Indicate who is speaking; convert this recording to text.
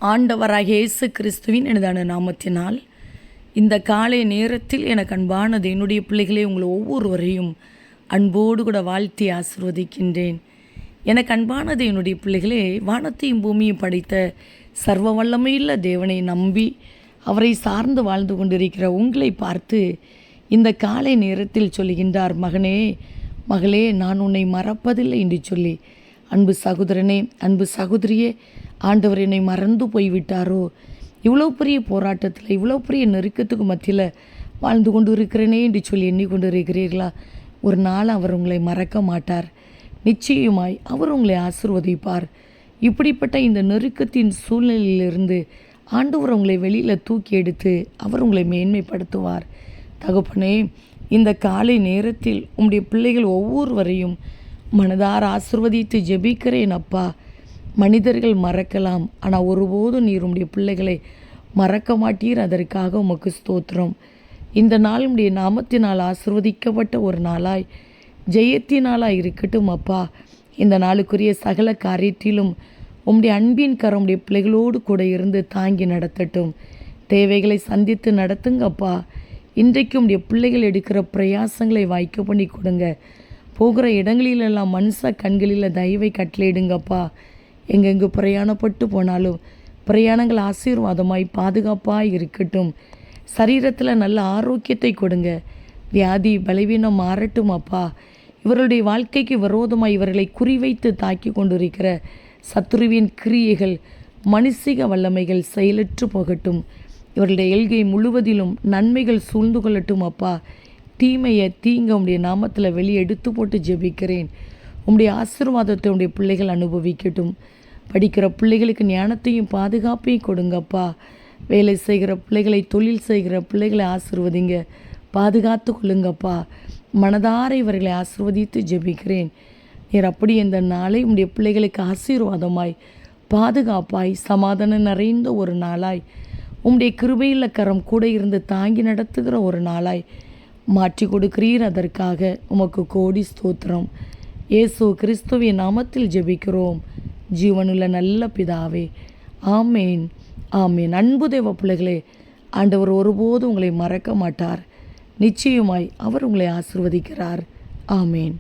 Speaker 1: ஆண்டவராகிய இயேசு கிறிஸ்துவின் எனதான நாமத்தினால் இந்த காலை நேரத்தில் எனக்கு அன்பானது என்னுடைய பிள்ளைகளே, உங்களை ஒவ்வொருவரையும் அன்போடு கூட வாழ்த்தி ஆசிர்வதிக்கின்றேன். எனக்கு அன்பானது என்னுடைய பிள்ளைகளே, வானத்தையும் பூமியும் படைத்த சர்வ வல்லமையுள்ள தேவனை நம்பி அவரை சார்ந்து வாழ்ந்து கொண்டிருக்கிற உங்களை பார்த்து இந்த காலை நேரத்தில் சொல்லுகின்றார், மகனே மகளே, நான் உன்னை மறப்பதில்லை என்று சொல்லி. அன்பு சகோதரனே, அன்பு சகோதரியே, ஆண்டவர் என்னை மறந்து போய்விட்டாரோ? இவ்வளோ பெரிய போராட்டத்தில், இவ்வளோ பெரிய நெருக்கத்துக்கு மத்தியில் வாழ்ந்து கொண்டு இருக்கிறேனே என்று சொல்லி எண்ணிக்கொண்டு இருக்கிறீர்களா? ஒரு நாள் அவர் உங்களை மறக்க மாட்டார். நிச்சயமாய் அவர் உங்களை ஆசீர்வதிப்பார். இப்படிப்பட்ட இந்த நெருக்கத்தின் சூழ்நிலையிலிருந்து ஆண்டவர் உங்களை வெளியில் தூக்கி எடுத்து அவர் உங்களை மேன்மைப்படுத்துவார். தகப்பனே, இந்த காலை நேரத்தில் உம்முடைய பிள்ளைகள் ஒவ்வொருவரையும் மனதார ஆசிர்வதித்து ஜெபிக்கிறேன் அப்பா. மனிதர்கள் மறக்கலாம், ஆனால் ஒருபோதும் நீர் உம்முடைய பிள்ளைகளை மறக்க மாட்டீர். அதற்காக உமக்கு ஸ்தோத்திரம். இந்த நாள் உம்முடைய நாமத்தினால் ஆசிர்வதிக்கப்பட்ட ஒரு நாளாய், ஜெயத்தினாலாய் இருக்கட்டும் அப்பா. இந்த நாளுக்குரிய சகல காரியத்திலும் உம்முடைய அன்பின் கரம் உம்முடைய பிள்ளைகளோடு கூட இருந்து தாங்கி நடத்தட்டும். தேவைகளை சந்தித்து நடத்துங்கப்பா. இன்றைக்கு உம்முடைய பிள்ளைகள் எடுக்கிற பிரயாசங்களை வாய்க்க பண்ணி கொடுங்க. போகிற இடங்களிலெல்லாம் மனுஷ கண்களில் தயவை கட்டளையிடுங்கப்பா. எங்கெங்கு பிரயாணப்பட்டு போனாலும் பிரயாணங்கள் ஆசீர்வாதமாய் பாதுகாப்பாக இருக்கட்டும். சரீரத்தில் நல்ல ஆரோக்கியத்தை கொடுங்க. வியாதி பலவீனம் மாறட்டும் அப்பா. இவர்களுடைய வாழ்க்கைக்கு விரோதமாய் இவர்களை குறிவைத்து தாக்கி கொண்டிருக்கிற சத்துருவின் கிரியைகள், மனுஷிக வல்லமைகள் செயலற்று போகட்டும். இவர்களுடைய எல்கை முழுவதிலும் நன்மைகள் சூழ்ந்து கொள்ளட்டும் அப்பா. தீமையை தீங்க உம்முடைய நாமத்தில் வெளியே எடுத்து போட்டு ஜெபிக்கிறேன். உம்முடைய ஆசீர்வாதத்தை உம்முடைய பிள்ளைகள் அனுபவிக்கட்டும். படிக்கிற பிள்ளைகளுக்கு ஞானத்தையும் பாதுகாப்பையும் கொடுங்கப்பா. வேலை செய்கிற பிள்ளைகளை, தொழில் செய்கிற பிள்ளைகளை ஆசீர்வதிங்க, பாதுகாத்து கொள்ளுங்கப்பா. மனதார இவர்களை ஆசீர்வதித்து ஜெபிக்கிறேன். நீர் அப்படி இந்த நாளை உம்முடைய பிள்ளைகளுக்கு ஆசீர்வாதமாய், பாதுகாப்பாய், சமாதானம் நிறைந்த ஒரு நாளாய், உம்முடைய கிருபையுள்ள கரம் கூட இருந்து தாங்கி நடத்துகிற ஒரு நாளாய் மாற்றி கொடுக்கிறீர். அதற்காக உமக்கு கோடி ஸ்தோத்திரம். இயேசு கிறிஸ்துவின் நாமத்தில் ஜெபிக்கிறோம் ஜீவனுள்ள நல்ல பிதாவே, ஆமேன் ஆமேன். அன்பு தேவ பிள்ளைகளே, ஆண்டவர் ஒருபோதும் உங்களை மறக்க மாட்டார். நிச்சயமாய் அவர் உங்களை ஆசீர்வதிக்கிறார். ஆமேன்.